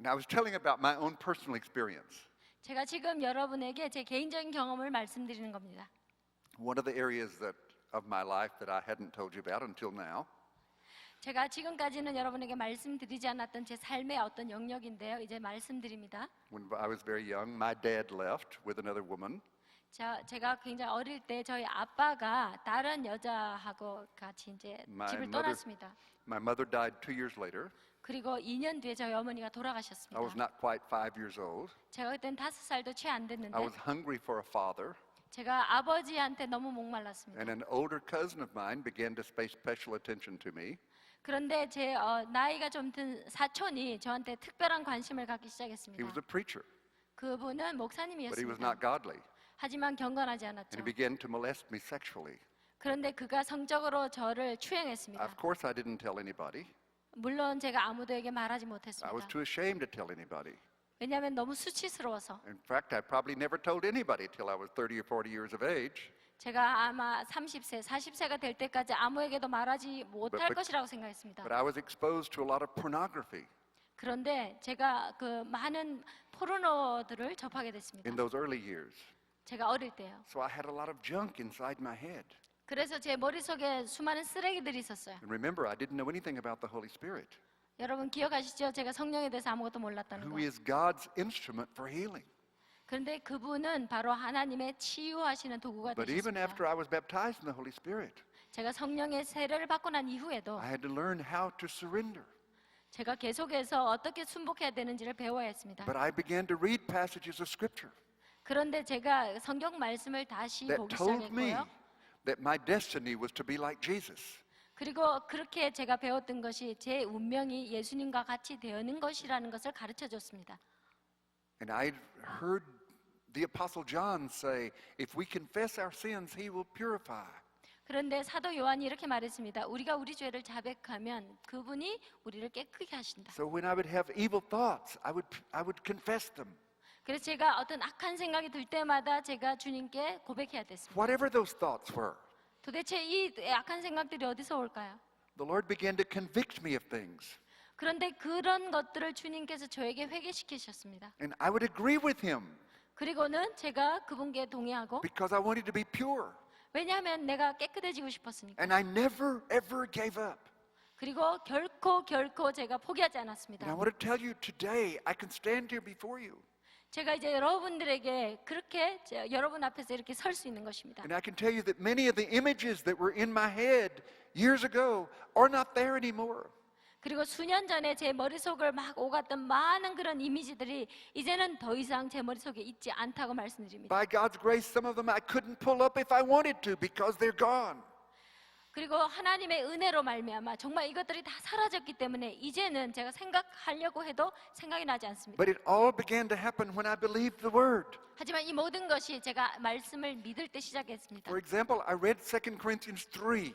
And I was telling about my own personal experience. 제가 지금 여러분에게 제 개인적인 경험을 말씀드리는 겁니다. One of the areas of my life that I hadn't told you about until now 제가 지금까지는 여러분에게 말씀드리지 않았던 제 삶의 어떤 영역인데요. 이제 말씀드립니다. when I was very young, my dad left with another woman. 제가 굉장히 어릴 때 저희 아빠가 다른 여자하고 같이 이제 집을 떠났습니다. My mother died 2 years later. 그리고 2년 뒤에 저희 어머니가 I was 돌아가셨습니다. not quite 5 years old. 제가 그땐 5살도 채 안 I 됐는데 was hungry for a father, 제가 아버지한테 너무 목말랐습니다. and an older cousin of mine began to pay special attention to me. 그런데 제 나이가 좀 든 사촌이 저한테 특별한 관심을 갖기 He was 시작했습니다. a preacher, 그분은 but he was 목사님이었습니다. not godly. 하지만 경건하지 And 않았죠. he began to molest me sexually. 그런데 그가 성적으로 저를 추행했습니다. Of course, I didn't tell anybody. 물론 제가 아무도에게 말하지 I was 못했습니다. too ashamed to tell anybody. 왜냐하면 너무 수치스러워서. In fact, I probably never told anybody till I was 30 or 40 years of age. 제가 아마 30세, 40세가 될 때까지 아무에게도 말하지 못할 But- 것이라고 생각했습니다. But I was exposed to a lot of pornography 그런데 제가 그 많은 포르노들을 접하게 됐습니다. in those early years. 제가 어릴 때요. So I had a lot of junk inside my head. 그래서 제 머릿속에 수많은 쓰레기들이 있었어요. And remember, I didn't know anything about the Holy Spirit, 여러분 기억하시죠? 제가 성령에 대해서 아무것도 몰랐다는 who 거. is God's instrument for healing. 그런데 그분은 바로 하나님의 치유하시는 도구가 But even 되셨습니다. after I was baptized in the Holy Spirit, 제가 성령의 세례를 받고 난 이후에도 I had to learn how to surrender. 제가 계속해서 어떻게 순복해야 되는지를 배워야 했습니다. But I began to read passages of Scripture 그런데 제가 성경 말씀을 다시 that 보기 told me 시작했고요. that my destiny was to be like Jesus. 그리고 그렇게 제가 배웠던 것이 제 운명이 예수님과 같이 되는 것이라는 것을 가르쳐 줬습니다. And I heard the Apostle John say, if we confess our sins, he will purify. 그런데 사도 요한이 이렇게 말했습니다. 우리가 우리 죄를 자백하면 그분이 우리를 깨끗게 하신다. So when I would have evil thoughts, I would confess them. 그래서 제가 어떤 악한 생각이 들 때마다 제가 주님께 고백해야 됐습니다. Whatever those thoughts were, 도대체 이 악한 생각들이 어디서 올까요? the Lord began to convict me of things. 그런데 그런 것들을 주님께서 저에게 회개시키셨습니다. And I would agree with him 그리고는 제가 그분께 동의하고 because I wanted to be pure. 왜냐하면 내가 깨끗해지고 싶었으니까. And I never, ever gave up. 그리고 결코 제가 포기하지 And I 않았습니다. want to tell you today, I can stand here before you. 제가 이제 여러분들에게 그렇게 여러분 앞에서 이렇게 설 수 있는 것입니다. And I can tell you that many of the images that were in my head years ago are not there anymore. 그리고 수년 전에 제 머릿속을 막 오갔던 많은 그런 이미지들이 이제는 더 이상 제 머릿속에 있지 않다고 말씀드립니다. By God's grace, some of them I couldn't pull up if I wanted to because they're gone. 그리고 하나님의 은혜로 말미암아 정말 이것들이 다 사라졌기 때문에 이제는 제가 생각하려고 해도 생각이 나지 않습니다. But it all began to happen when I believed the word. 하지만 이 모든 것이 제가 말씀을 믿을 때 시작했습니다. For example, I read 2 Corinthians 3.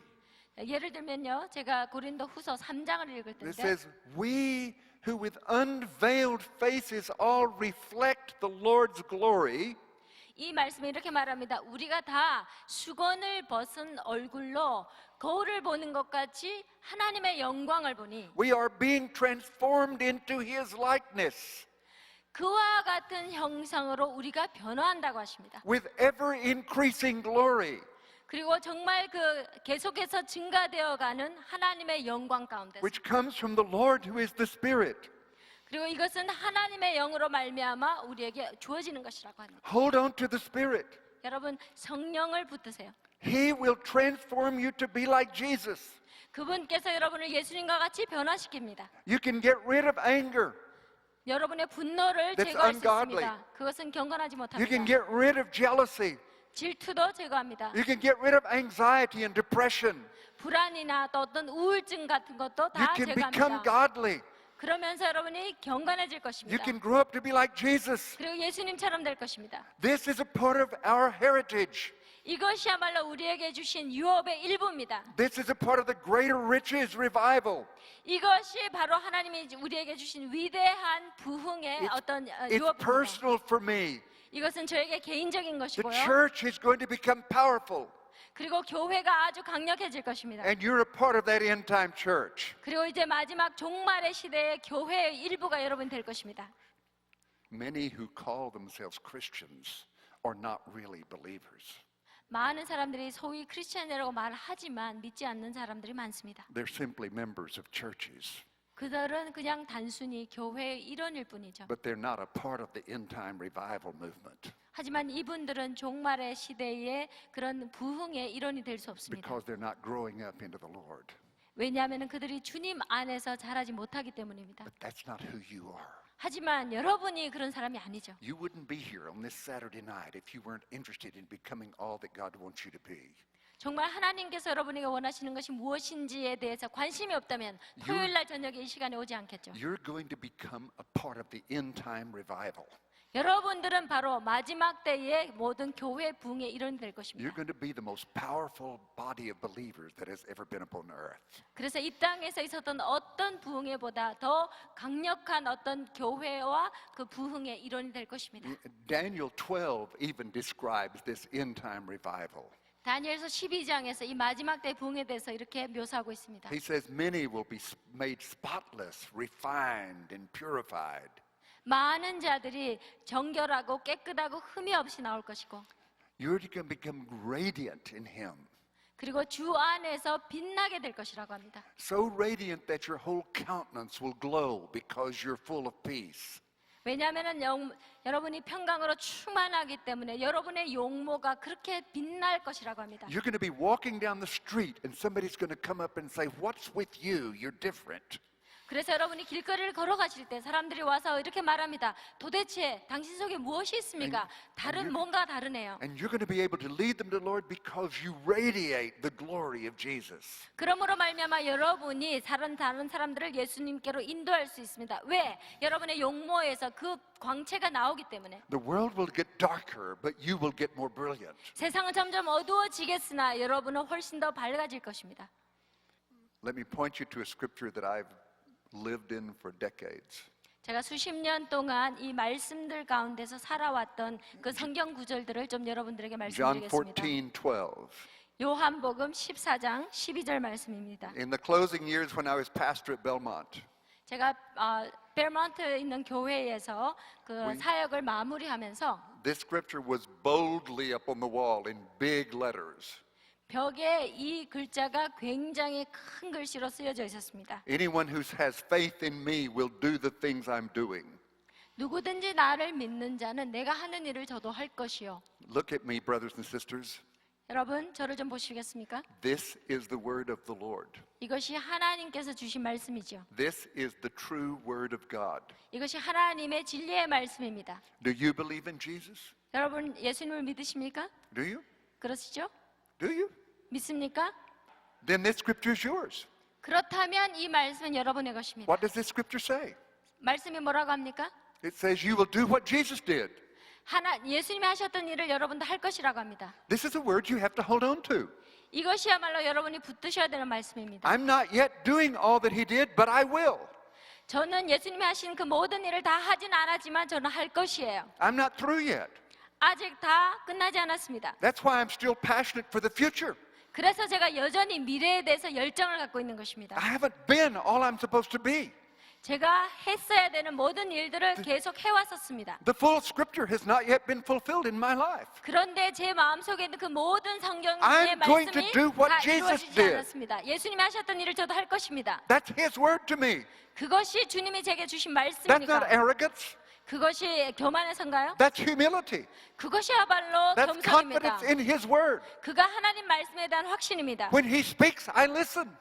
예를 들면요, 제가 고린도 후서 3장을 읽을 It 텐데 says, we who with unveiled faces all reflect the Lord's glory 이 말씀에 이렇게 말합니다. 우리가 다 수건을 벗은 얼굴로 거울을 보는 것 같이 하나님의 영광을 보니 we are being transformed into his likeness 그와 같은 형상으로 우리가 변화한다고 하십니다. with ever increasing glory. 그리고 정말 그 계속해서 증가되어가는 하나님의 영광 가운데 Which comes from the Lord who is the Spirit. 그리고 이것은 하나님의 영으로 말미암아 우리에게 주어지는 것이라고 합니다. Hold on to the Spirit. 여러분 성령을 붙드세요. He will transform you to be like Jesus. 그분께서 여러분을 예수님과 같이 변화시킵니다. You can get rid of anger. 여러분의 분노를 That's 제거할 수 ungodly. 있습니다. 그것은 경건하지 You can 못합니다. get rid of jealousy. 질투도 제거합니다. You can get rid of anxiety and depression. 불안이나 또 어떤 우울증 같은 것도 You 다 can become 제거합니다. godly. 그러면서 여러분이 경건해질 You 것입니다. can grow up to be like Jesus. 그리고 예수님처럼 될 것입니다. This is a part of our heritage. 이것이야말로 우리에게 주신 유업의 일부입니다. This is a part of the greater riches revival. 이것이 바로 하나님이 우리에게 주신 위대한 부흥의 어떤 It's 유업입니다. personal for me. 이것은 저에게 개인적인 The 것이고요. church is going to become powerful. 그리고 교회가 아주 강력해질 것입니다. And you're a part of that end time church. 그리고 이제 마지막 종말의 시대에 교회의 일부가 여러분 될 것입니다. Many who call themselves Christians are not really believers. 많은 사람들이 소위 크리스천이라고 말하지만 믿지 않는 사람들이 많습니다. They're simply members of churches, 그들은 그냥 단순히 교회의 일원일 뿐이죠. but they're not a part of the end time revival movement 하지만 이분들은 종말의 시대의 그런 부흥의 일원이 될 수 없습니다. because they're not growing up into the Lord. 왜냐하면 그들이 주님 안에서 자라지 못하기 때문입니다. But that's not who you are. 하지만 여러분이 그런 사람이 아니죠. You wouldn't be here on this Saturday night if you weren't interested in becoming all that God wants you to be. 정말 하나님께서 여러분에게 원하시는 것이 무엇인지에 대해서 관심이 없다면 토요일 날 저녁에 이 시간에 오지 않겠죠. You're going to become a part of the end time revival. 여러분들은 바로 마지막 때의 모든 교회 부흥의 일원이 될 You're 것입니다. going to be the most powerful body of believers that has ever been upon earth. 그래서 이 땅에서 있었던 어떤 부흥회보다 더 강력한 어떤 교회와 그 부흥의 일원이 될 것입니다. Daniel 12 even describes this end time revival. 다니엘서 12장에서 이 마지막 때 부흥에 대해서 이렇게 묘사하고 있습니다. He says many will be made spotless, refined, and purified. 많은 자들이 정결하고 깨끗하고 흠이 없이 나올 것이고 You're going to become radiant in Him. 그리고 주 안에서 빛나게 될 것이라고 합니다. So radiant that your whole countenance will glow because you're full of peace. 왜냐하면 여러분이 평강으로 충만하기 때문에 여러분의 용모가 그렇게 빛날 것이라고 합니다. You're going to be walking down the street and somebody's going to come up and say, "What's with you? You're different." 그래서 여러분이 길거리를 걸어가실 때 사람들이 와서 이렇게 말합니다. 도대체 당신 속에 무엇이 있습니까? 뭔가 다르네요. And you're going to be able to lead them to the Lord because you radiate the glory of Jesus. 그러므로 말미암아 여러분이 다른 사람들을 예수님께로 인도할 수 있습니다. 왜? 여러분의 용모에서 그 광채가 나오기 때문에. The world will get darker, but you will get more brilliant. 세상은 점점 어두워지겠으나 여러분은 훨씬 더 밝아질 것입니다. Let me point you to a scripture that I've lived in for decades. 제가 수십 년 동안 이 말씀들 가운데서 살아왔던 그 성경 구절들을 좀 여러분들에게 John 말씀드리겠습니다. 14:12. 요한복음 14장 12절 말씀입니다. In the closing years when I was pastor at Belmont, 제가 벨몬트에 있는 교회에서 그 사역을 마무리하면서 this scripture was boldly up on the wall in big letters. 벽에 이 글자가 굉장히 큰 글씨로 쓰여져 있었습니다. Anyone who has faith in me will do the things I'm doing. 누구든지 나를 믿는 자는 내가 하는 일을 저도 할 것이요. Look at me, brothers and sisters. 여러분, 저를 좀 보시겠습니까? This is the word of the Lord. 이것이 하나님께서 주신 말씀이죠. This is the true word of God. 이것이 하나님의 진리의 말씀입니다. Do you believe in Jesus? 여러분, 예수님을 믿으십니까? Do you? 그러시죠? Do you? 믿습니까? Then this scripture is yours. 그렇다면 이 말씀은 여러분의 것입니다. What does this scripture say? 말씀이 뭐라고 합니까? It says you will do what Jesus did. 예수님이 하셨던 일을 여러분도 할 것이라고 합니다. This is a word you have to hold on to. 이것이야말로 여러분이 붙드셔야 되는 말씀입니다. I'm not yet doing all that he did, but I will. 저는 예수님이 하신 그 모든 일을 다 하진 않았지만 저는 할 것이에요. I'm not through yet. 아직 다 끝나지 않았습니다. That's why I'm still passionate for the future. 그래서 제가 여전히 미래에 대해서 열정을 갖고 있는 것입니다. I haven't been all I'm supposed to be. 제가 했어야 되는 모든 일들을 계속 해왔었습니다. The full scripture has not yet been fulfilled in my life. 그런데 제 마음속에 있는 그 모든 성경의 I'm going 말씀이 to do what 다 Jesus 이루어지지 did. 않았습니다. 예수님이 하셨던 일을 저도 할 것입니다. That's his word to me. 그것이 주님이 제게 주신 That's not 말씀입니까? arrogance. 그것이 교만해서인가요? That's humility. 그것이야말로 That's 겸손입니다. confidence in his word. 그가 하나님 말씀에 대한 확신입니다. When he speaks, I listen.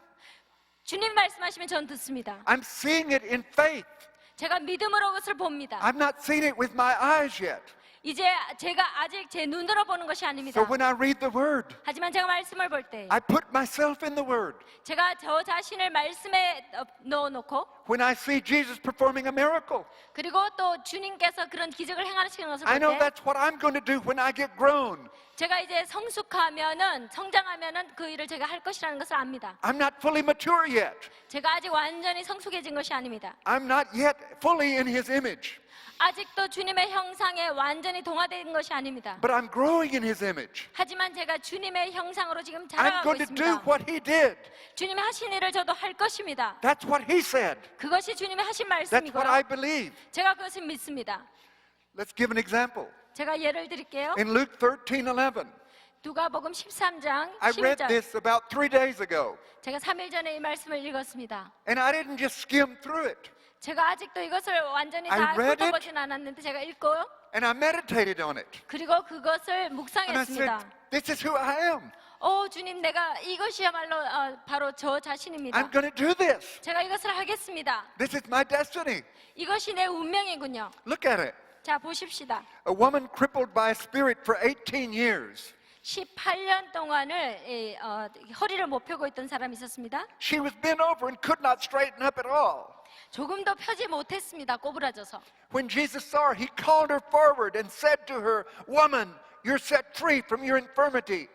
주님 말씀하시면 전 듣습니다. I'm seeing it in faith. 제가 믿음으로 그것을 봅니다. I've not seen it with my eyes yet. 이제 제가 아직 제 눈으로 보는 것이 아닙니다. So when I read the word, 하지만 제가 말씀을 볼 때 I put myself in the word. 제가 저 자신을 말씀에 넣어놓고 When I see Jesus performing a miracle, 그리고 또 주님께서 그런 기적을 행하시는 것을 I know 볼 때 that's what I'm going to do when I get grown. 제가 이제 성장하면은 그 일을 제가 할 것이라는 것을 압니다. I'm not fully mature yet. 제가 아직 완전히 성숙해진 것이 아닙니다. I'm not yet fully in his image. 아직도 주님의 형상에 완전히 동화된 것이 아닙니다. but I'm growing in His image. 하지만 제가 주님의 형상으로 지금 I'm 자라가고 going to do 있습니다. what He did. 주님이 하신 일을 저도 할 것입니다. That's what He said. 그것이 주님이 하신 That's what I 말씀이고요. believe. 제가 그것을 믿습니다. Let's give an example. 제가 예를 드릴게요. In Luke 13:11, 누가복음 13장 I read 11절. this about 3 days ago, 제가 3일 전에 이 말씀을 읽었습니다. and I didn't just skim through it. 제가 아직도 이것을 완전히 I 다 read it. 훑어보진 않았는데 제가 읽고 And I meditated on it. 그리고 그것을 And I said, 묵상했습니다. this is who I am. 주님, 내가 이것이야말로 바로 저 자신입니다. I'm going to do this. 제가 이것을 하겠습니다. This is my destiny. 이것이 내 운명이군요. Look at it. 자, 보십시다. A woman crippled by a spirit for 18 years. 18년 동안을 허리를 못 펴고 있던 사람이 있었습니다. She was bent over and could not straighten up at all. 조금도 펴지 못했습니다. 꼬부라져서. When Jesus saw her, He called her forward and said to her, Woman, you're set free from your infirmity.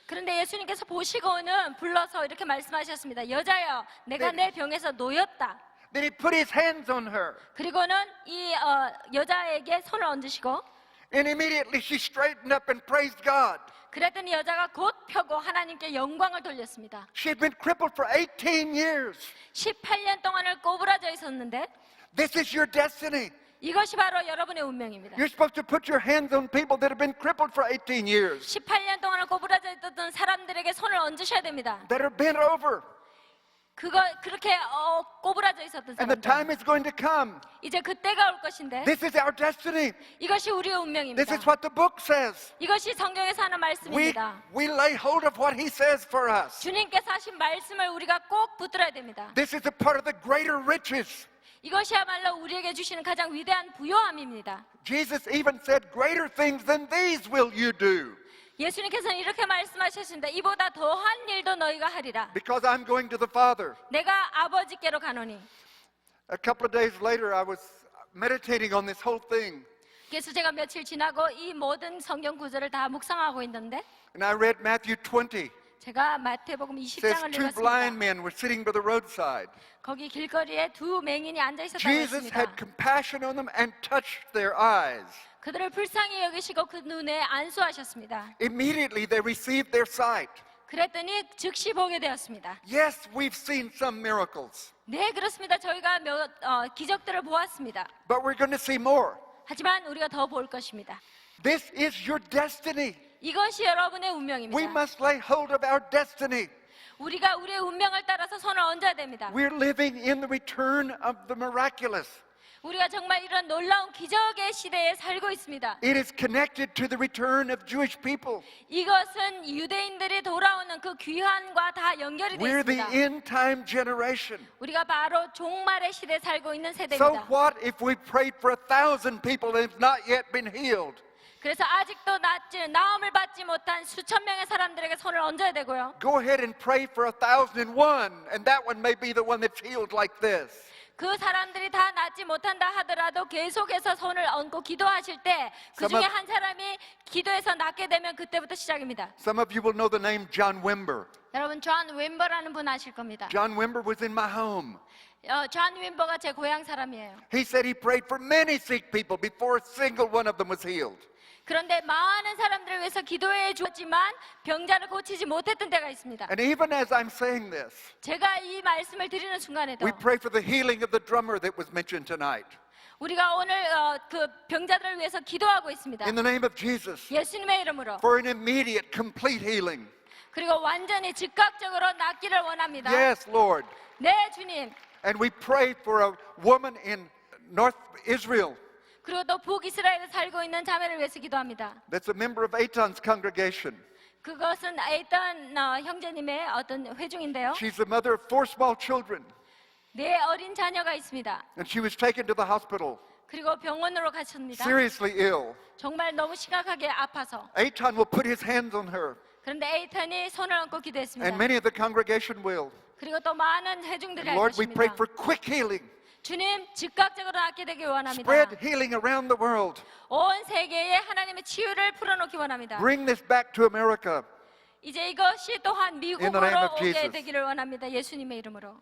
그런데 예수님께서 보시고는 불러서 이렇게 말씀하셨습니다. 여자여, 내가 내 병에서 놓였다. Then He put His hands on her. 그리고는 이 여자에게 손을 얹으시고 And immediately she straightened up and praised God. 그랬더니 여자가 곧 펴고 하나님께 영광을 돌렸습니다. She had been crippled for 18 years. 18년 동안을 꼬부라져 있었는데 This is your destiny. 이것이 바로 여러분의 운명입니다. You're supposed to put your hands on people that have been crippled for 18 years, 18년 동안을 꼬부라져 있던 사람들에게 손을 얹으셔야 됩니다. that are bent over. 그렇게 꼬부라져 있었던 And the 사람들. time is going to come. 이제 그때가 올 것인데 This is our destiny. 이것이 우리의 운명입니다. This is what the book says. 이것이 성경에서 하는 말씀입니다. We lay hold of what He says for us. 주님께서 하신 말씀을 우리가 꼭 붙들어야 됩니다. This is a part of the greater riches. 이것이야말로 우리에게 주시는 가장 위대한 부요함입니다. Jesus even said, Greater things than these will you do, 예수님께서는 이렇게 말씀하셨습니다. 이보다 더한 일도 너희가 하리라. because I'm going to the Father. 내가 아버지께로 가노니. A couple of days later, I was meditating on this whole thing, 그래서 제가 며칠 지나고 이 모든 성경 구절을 다 묵상하고 있는데 and I read Matthew 20. 제가 마태복음 It says 20장을 two blind 읽었습니다. men were sitting by the roadside. 거기 길거리에 두 맹인이 앉아 있었다고 Jesus had 했습니다. compassion on them and touched their eyes. 그들을 불쌍히 여기시고 그 눈에 안수하셨습니다. Immediately they received their sight. 그랬더니 즉시 보게 되었습니다. Yes, we've seen some miracles, 네, 그렇습니다. 저희가 기적들을 보았습니다. but we're going to see more. 하지만 우리가 더 볼 것입니다. This is your destiny. 이것이 여러분의 We 운명입니다. must lay hold of our destiny. 우리가 우리의 운명을 따라서 손을 얹어야 됩니다. We're living in the return of the miraculous. 우리가 정말 이런 놀라운 기적의 시대에 살고 있습니다. It is connected to the return of Jewish people. 이것은 유대인들이 돌아오는 그 귀환과 다 연결이 되어 We're the 있습니다. end time generation. 우리가 바로 종말의 시대에 살고 있는 So 세대입니다. what if we prayed for 1,000 people and have not yet been healed? 그래서 아직도 나음을 받지 못한 수천 명의 사람들에게 손을 얹어야 되고요. Go ahead and pray for 1,001, and that one may be the one that's healed like this. 그 사람들이 다 낫지 못한다 하더라도 계속해서 손을 얹고 기도하실 때 그 Some 중에 of- 한 사람이 기도해서 낫게 되면 그때부터 시작입니다. Some of you will know the name John Wimber. 여러분, 존 윈버라는 분 아실 겁니다. John Wimber was in my home. 존 윈버가 제 고향 사람이에요. He said he prayed for many sick people before a single one of them was healed. 그런데 많은 사람들을 위해서 기도해 주었지만 병자를 고치지 못했던 때가 있습니다. And even as I'm saying this, 제가 이 말씀을 드리는 순간에도 we pray for the healing of the drummer that was mentioned tonight. 우리가 오늘 그 병자들을 위해서 기도하고 있습니다. In the name of Jesus, 예수님의 이름으로. for an immediate, complete healing. 그리고 완전히 즉각적으로 낫기를 원합니다. Yes, Lord. 네, 주님. And we pray for a woman in North Israel 그리고 또 북이스라엘에 살고 있는 자매를 위해서 기도합니다. that's a member of Eitan's congregation. 그것은 에이턴 형제님의 어떤 회중인데요. She's the mother of 4 small children, 네 어린 자녀가 있습니다. and she was taken to the hospital, 그리고 병원으로 갔습니다. seriously ill. 정말 너무 심각하게 아파서. Eitan will put his hands on her, 그런데 에이턴이 손을 얹고 기도했습니다. and many of the congregation will. 그리고 또 많은 회중들이 할 Lord, we 것입니다. pray for quick healing. 주님, 즉각적으로 낫게 되길 원합니다. Spread healing around the world. 온 세계에 하나님의 치유를 풀어놓기 원합니다. Bring this back to America. 이제 이것이 또한 In the name 미국으로 of 오게 Jesus. 되기를 원합니다. 예수님의 이름으로.